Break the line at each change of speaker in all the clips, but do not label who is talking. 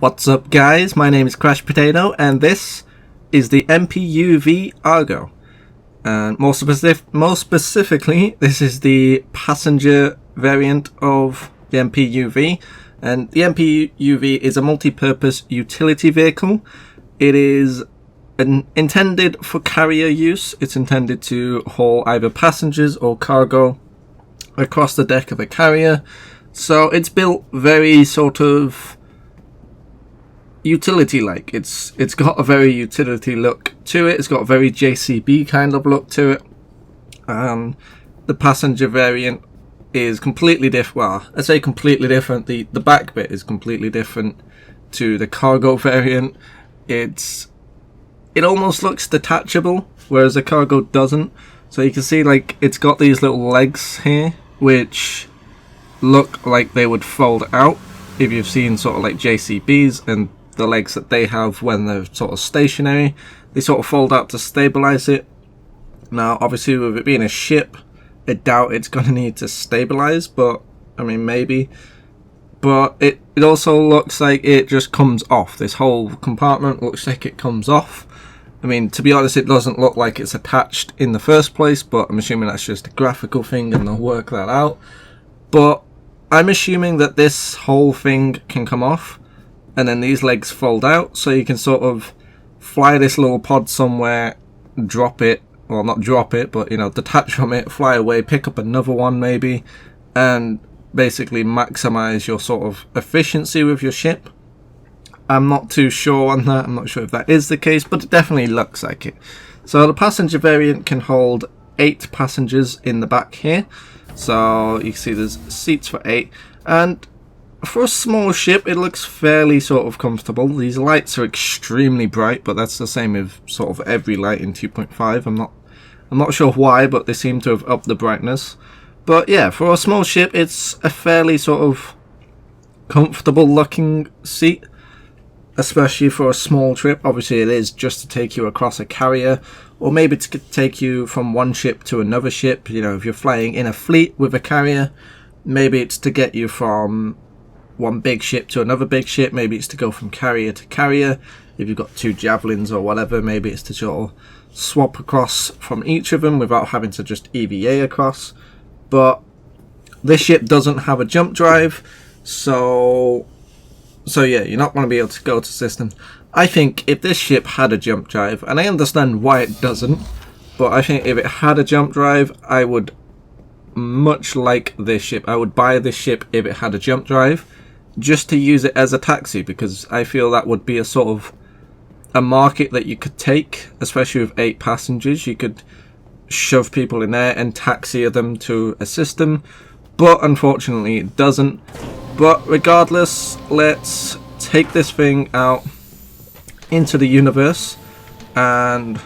What's up guys, my name is Crash Potato and this is the MPUV Argo, and more specifically this is the passenger variant of the MPUV. And the MPUV is a multi-purpose utility vehicle. It is intended for carrier use. It's intended to haul either passengers or cargo across the deck of a carrier, so it's built very sort of utility-like. It's got a very utility look to it. It's got a very JCB kind of look to it. The passenger variant is completely different. Well, I say completely different. The back bit is completely different to the cargo variant. It almost looks detachable, whereas the cargo doesn't. So you can see, like, it's got these little legs here, which look like they would fold out if you've seen sort of like JCBs and the legs that they have when they're sort of stationary. They sort of fold out to stabilize it. Now obviously with it being a ship, I doubt it's going to need to stabilize, but I mean maybe. But it also looks like it just comes off. This whole compartment looks like it comes off. I mean, to be honest, it doesn't look like it's attached in the first place, but I'm assuming that's just a graphical thing and they'll work that out. But I'm assuming that this whole thing can come off and then these legs fold out, so you can sort of fly this little pod somewhere, drop it, well not drop it, but you know, detach from it, fly away, pick up another one maybe, and basically maximize your sort of efficiency with your ship. I'm not too sure on that. I'm not sure if that is the case, but it definitely looks like it. So the passenger variant can hold 8 passengers in the back here. So you can see there's seats for 8, and for a small ship it looks fairly sort of comfortable. These lights are extremely bright, but that's the same with sort of every light in 2.5. I'm not sure why, but they seem to have upped the brightness. But yeah, for a small ship it's a fairly sort of comfortable looking seat, especially for a small trip. Obviously it is just to take you across a carrier, or maybe to take you from one ship to another ship. You know, if you're flying in a fleet with a carrier, maybe it's to get you from one big ship to another big ship. Maybe it's to go from carrier to carrier. If you've got 2 Javelins or whatever, maybe it's to sort of swap across from each of them without having to just EVA across. But this ship doesn't have a jump drive, so yeah, you're not going to be able to go to systems. I think if this ship had a jump drive, and I understand why it doesn't, but I think if it had a jump drive, I would much like this ship. I would buy this ship if it had a jump drive, just to use it as a taxi, because I feel that would be a sort of a market that you could take, especially with 8 passengers. You could shove people in there and taxi them to a system, but unfortunately it doesn't. But regardless, let's take this thing out into the universe and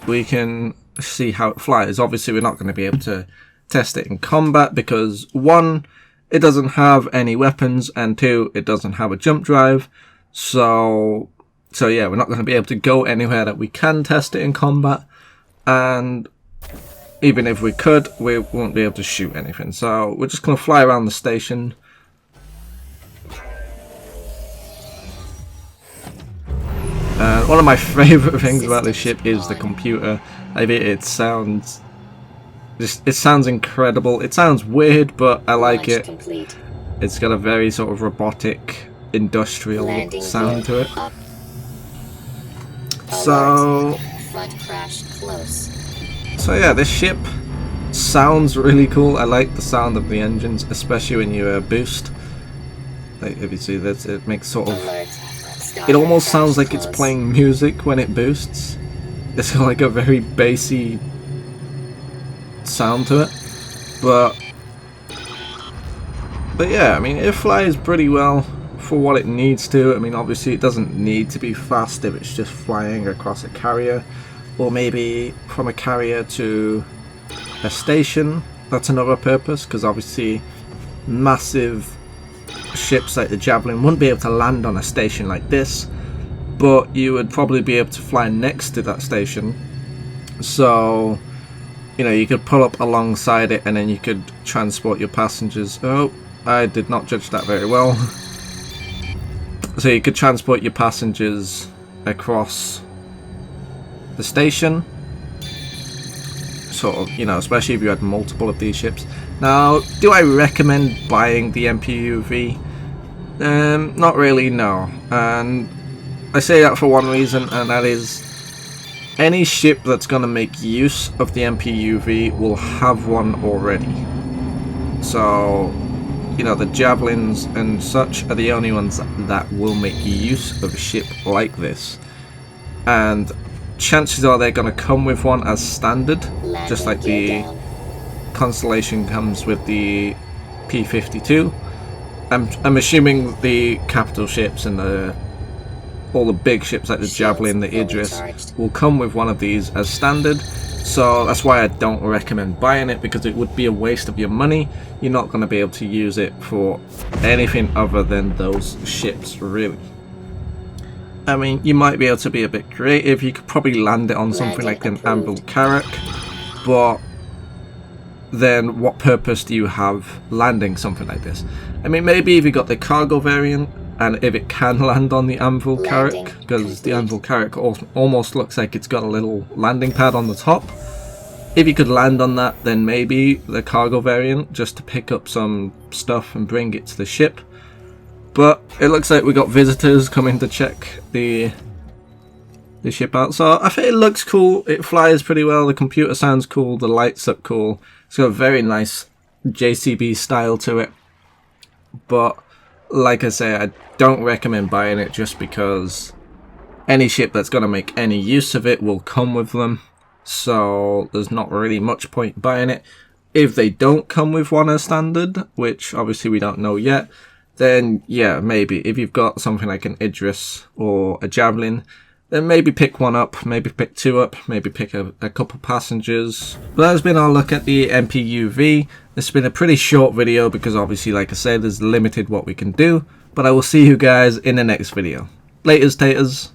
we can see how it flies. Obviously we're not going to be able to test it in combat because 1, it doesn't have any weapons, and 2, it doesn't have a jump drive. So yeah, we're not going to be able to go anywhere that we can test it in combat, and even if we could, we won't be able to shoot anything. So we're just going to fly around the station. One of my favourite things about this ship is the computer. I mean, it sounds incredible. It sounds weird, but I like it. It's got a very sort of robotic, industrial sound to it. So yeah, this ship sounds really cool. I like the sound of the engines, especially when you boost. Like, if you see this, it makes sort of, it almost sounds like it's playing music when it boosts. It's got like a very bassy sound to it, but yeah, I mean, it flies pretty well for what it needs to. I mean, obviously it doesn't need to be fast if it's just flying across a carrier, or maybe from a carrier to a station. That's another purpose, because obviously massive ships like the Javelin wouldn't be able to land on a station like this, but you would probably be able to fly next to that station. So, you know, you could pull up alongside it and then you could transport your passengers. Oh, I did not judge that very well. So you could transport your passengers across the station, sort of, you know, especially if you had multiple of these ships. Now, do I recommend buying the MPUV? Not really, no. And I say that for one reason, and that is any ship that's going to make use of the MPUV will have one already. So, you know, the Javelins and such are the only ones that will make use of a ship like this. And chances are they're going to come with one as standard, just like the Constellation comes with the P-52. I'm assuming the capital ships and all the big ships like the Javalin, the Idris, will come with one of these as standard. So that's why I don't recommend buying it, because it would be a waste of your money. You're not going to be able to use it for anything other than those ships, really. I mean, you might be able to be a bit creative. You could probably land it on something like an Anvil Carrack, but then what purpose do you have landing something like this? I mean, maybe if you got the cargo variant, and if it can land on the Anvil Carrack, because the Anvil Carrack almost looks like it's got a little landing pad on the top. If you could land on that, then maybe the cargo variant, just to pick up some stuff and bring it to the ship. But it looks like we got visitors coming to check the ship out. So I think it looks cool, it flies pretty well, the computer sounds cool, the lights up cool. It's got a very nice JCB style to it. But like I say, I don't recommend buying it, just because any ship that's going to make any use of it will come with them. So there's not really much point buying it. If they don't come with one as standard, which obviously we don't know yet, then yeah, maybe. If you've got something like an Idris or a Javelin, then maybe pick one up, maybe pick two up, maybe pick a couple passengers. But that's been our look at the MPUV. This has been a pretty short video because obviously, like I said, there's limited what we can do. But I will see you guys in the next video. Laters, taters.